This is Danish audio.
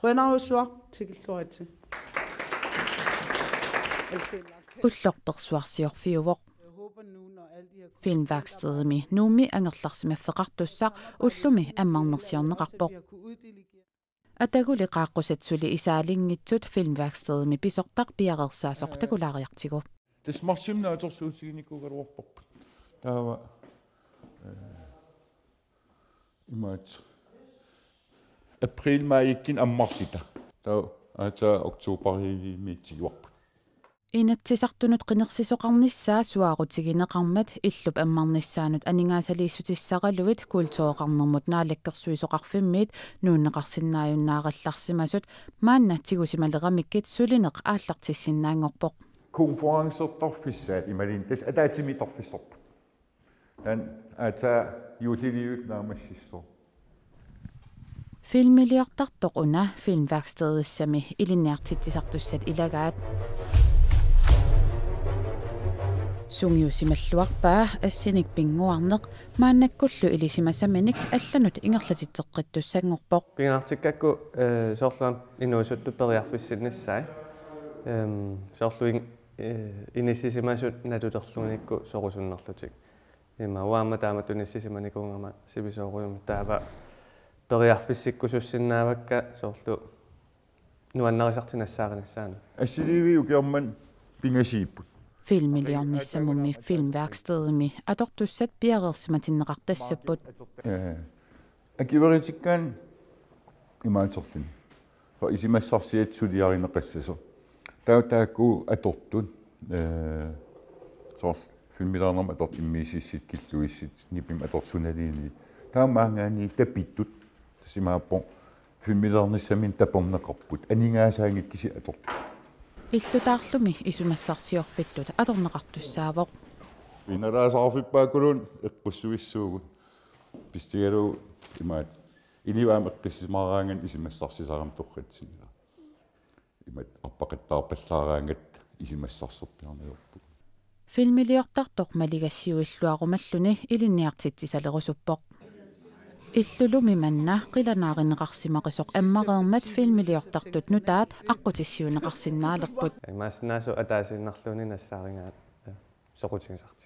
Rønnerhussuaq tikilluariti. Ullorpersuarsiorfiuvoq filmværkstedemi nuumi angerlarsimaffeqartussaq ullumi ammarnersiorneqarpoq ataguli isaalingitsut filmværkstedemi pisortaq piaqersaasoq takulaariartigu тасмарсимнааторсуутигиникугалуарпарпут таава имаат април маиккин аммарлита таа ата октообаримиитсигуарпут Inatsisartunut qinersisоqarnissaa suarutigineqarmat illup ammarnissaanut aningaasaliissutissaqaluit kultuoqarnermut naalakkersuisoqarfimmiit nuunneqarsinnaajunnaaqallarsimasut maanna tigusimaleraamikkit sulineq aallartissinnaangorpoq konferencertorfissaat imalin tas ataatimitorfissorput tan ata juuliliut naamassissor filmiliortartoq una filmværkstedissami ilinniartitsisartussat ilagaat sungiusimalluarpaa assinik pinguarneq maannakkullu ilisimasaminik allanut ingerlatitteqqittussangorpoq pingaartikkakku soorluam inuusuttu periarfissinnassai soorluing inissisimasut natuterlunikku sorusunnerlutik ima uaama taama tunissisimanikuungama sivisooruyum taava periarfissikkusussinnaavakka soorlu nuannarisartinassaaqinassaana assilivi ukiorman pingasiipput filmiliornissamummi filmværkstedemi atortussat piaqersimatinneqartassaput akiveritikkaan imaatorluni for isimassarsiatsuliarineqassaso tautaakku atortun sor filmilaarnerma atort immiisissit killuissit nipim atorsunaliini taamaangaani tapittut simaappo filmilaarnissamin taporneqarput aningaasaagikkisi atort illutaarlumi isumassarsiorfittut atorneqartussaavoq inalaasarfippaakkulun eqqussuissuugu pistigalu imaat inivaam eqqissismaaraangan isimassarsisaram torratsinila imat arpaqattaarpallaaraangat isimassarserpiarnayorpu filmiliortartoq maligassiuilluarumalluni ilinniartitsisalerusuppoq illulumi manna qilanaarinneqarsimaqasoq ammareermat filmiliortartut nutaat aqqutissiuneqarsinnaalerput imaasinaasu ataasinnarluuni nassaaringaat soqutigisarti